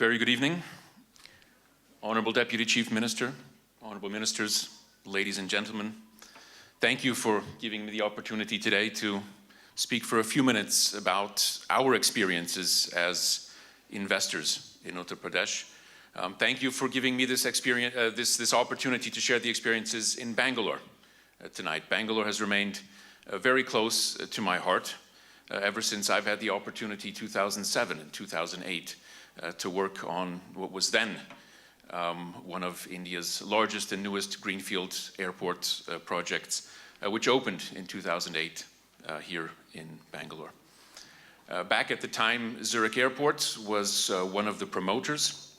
very good evening. Honorable Deputy Chief Minister, Honorable Ministers, ladies and gentlemen, thank you for giving me the opportunity today to speak for a few minutes about our experiences as investors in Uttar Pradesh. Thank you for giving me this opportunity to share the experiences in Bangalore tonight. Bangalore has remained very close to my heart ever since I've had the opportunity 2007 and 2008 to work on what was then one of India's largest and newest greenfield airport projects, which opened in 2008 here in Bangalore. Back at the time, Zurich Airport was one of the promoters,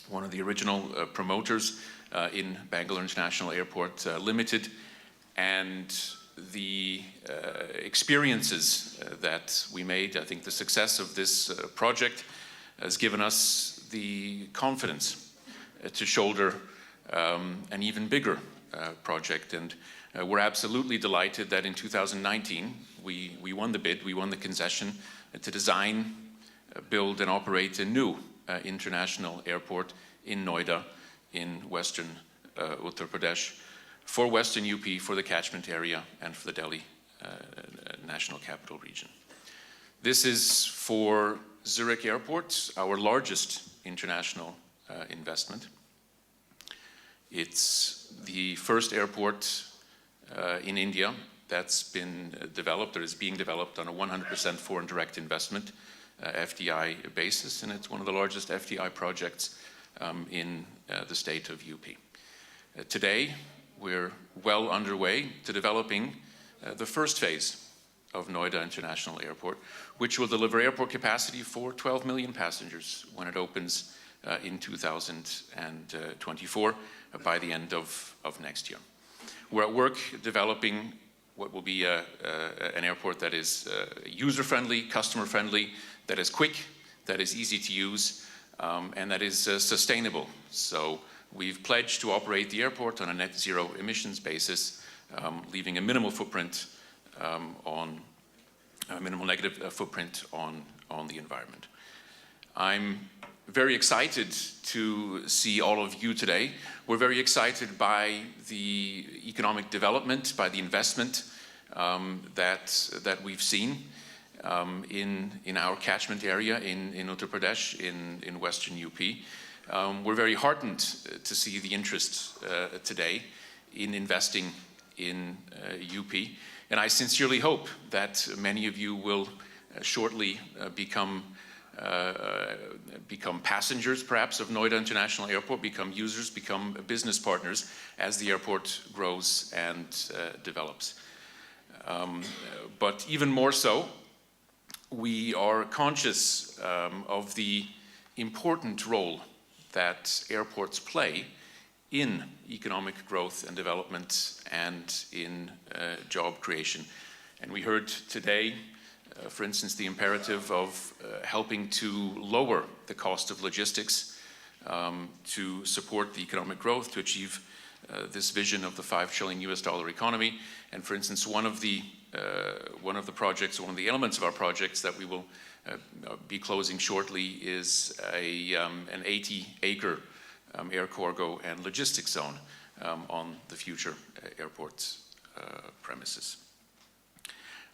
one of the original promoters in Bangalore International Airport Limited, and the experiences that we made, I think the success of this project has given us the confidence to shoulder an even bigger project. And we're absolutely delighted that in 2019, we won the bid, we won the concession to design, build and operate a new international airport in Noida in western Uttar Pradesh for Western UP, for the catchment area and for the Delhi National Capital Region. This is for Zurich Airport, our largest international investment. It's the first airport in India that's been developed or is being developed on a 100% foreign direct investment FDI basis, and it's one of the largest FDI projects in the state of UP. Today, we're well underway to developing the first phase of Noida International Airport, which will deliver airport capacity for 12 million passengers when it opens in 2024 by the end of next year. We're at work developing what will be an airport that is user-friendly, customer-friendly, that is quick, that is easy to use, and that is sustainable. So we've pledged to operate the airport on a net zero emissions basis, leaving a minimal footprint minimal negative footprint on the environment. I'm very excited to see all of you today. We're very excited by the economic development, by the investment that we've seen in our catchment area in Uttar Pradesh, in Western UP. We're very heartened to see the interest today in investing in UP. And I sincerely hope that many of you will shortly become passengers, perhaps, of Noida International Airport, become users, become business partners as the airport grows and develops. But even more so, we are conscious of the important role that airports play in economic growth and development and in job creation. And we heard today, for instance, the imperative of helping to lower the cost of logistics to support the economic growth, to achieve this vision of the $5 trillion economy. And for instance, one of the projects, one of the elements of our projects that we will be closing shortly is an 80-acre air cargo and logistics zone on the future airport premises.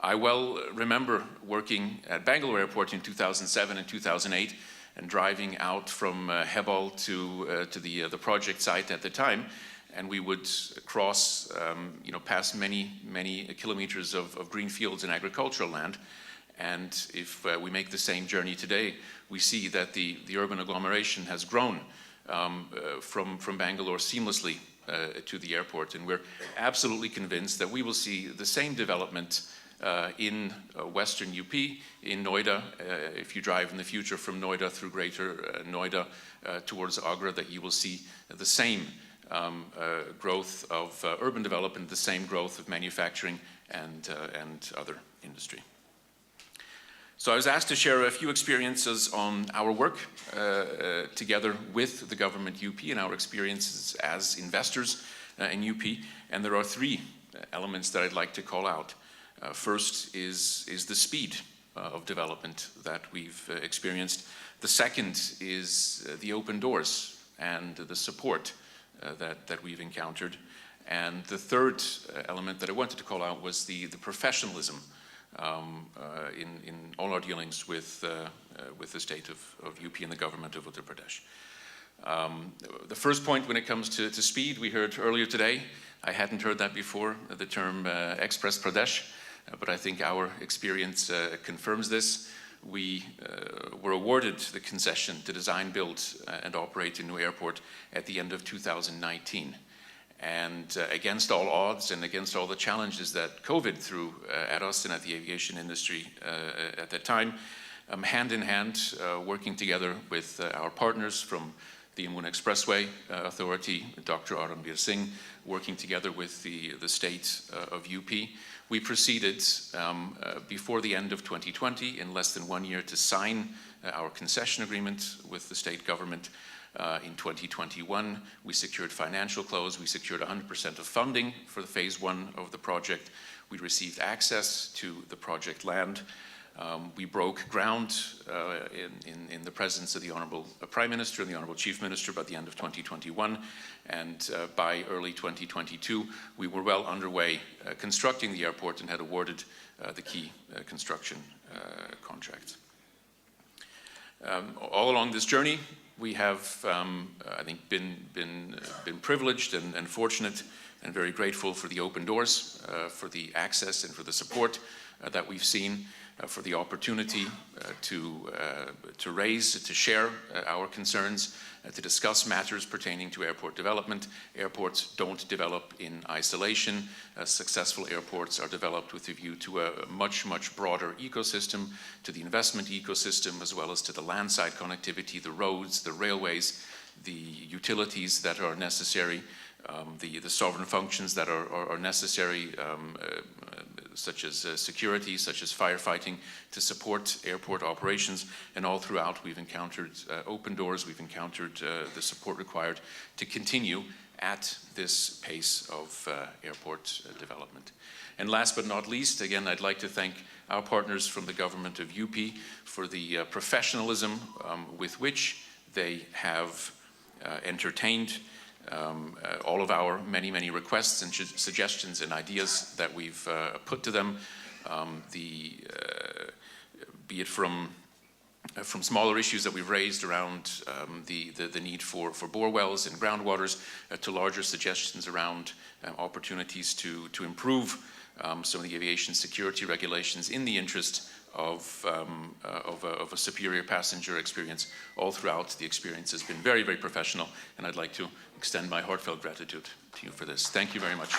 I well remember working at Bangalore Airport in 2007 and 2008 and driving out from Hebal to the project site at the time, and we would cross past many kilometers of green fields and agricultural land. And if we make the same journey today, we see that the urban agglomeration has grown from Bangalore seamlessly to the airport, and we're absolutely convinced that we will see the same development in Western UP, in Noida, if you drive in the future from Noida through Greater Noida towards Agra, that you will see the same growth of urban development, the same growth of manufacturing and other industry. So I was asked to share a few experiences on our work together with the government UP and our experiences as investors in UP, and there are three elements that I'd like to call out. First is the speed of development that we've experienced. The second is the open doors and the support that we've encountered. And the third element that I wanted to call out was the professionalism in all our dealings with the state of UP and the government of Uttar Pradesh. The first point, when it comes to speed, we heard earlier today. I hadn't heard that before, the term Express Pradesh, but I think our experience confirms this. We were awarded the concession to design, build, and operate a new airport at the end of 2019. And against all odds and against all the challenges that COVID threw at us and at the aviation industry at that time, hand in hand, working together with our partners from the Yamuna Expressway Authority, Dr. Arambir Singh, working together with the state of UP, we proceeded before the end of 2020, in less than 1 year, to sign our concession agreement with the state government. In 2021, we secured financial close. We secured 100% of funding for the phase 1 of the project. We received access to the project land. We broke ground in the presence of the Honorable Prime Minister and the Honorable Chief Minister by the end of 2021. And by early 2022, we were well underway constructing the airport and had awarded the key construction contracts. All along this journey, we have, I think, been privileged and fortunate and very grateful for the open doors, for the access and for the support that we've seen, for the opportunity to raise, to share our concerns, to discuss matters pertaining to airport development. Airports don't develop in isolation. Successful airports are developed with a view to a much, much broader ecosystem, to the investment ecosystem, as well as to the landside connectivity, the roads, the railways, the utilities that are necessary, the sovereign functions that are necessary, such as security, such as firefighting, to support airport operations. And all throughout, we've encountered open doors, we've encountered the support required to continue at this pace of airport development. And last but not least, again, I'd like to thank our partners from the government of UP for the professionalism with which they have entertained all of our many, many requests and suggestions and ideas that we've put to them, be it from smaller issues that we've raised around the need for bore wells and groundwaters, to larger suggestions around opportunities to improve some of the aviation security regulations in the interest of a superior passenger experience. All throughout, the experience has been very, very professional, and I'd like to extend my heartfelt gratitude to you for this. Thank you very much.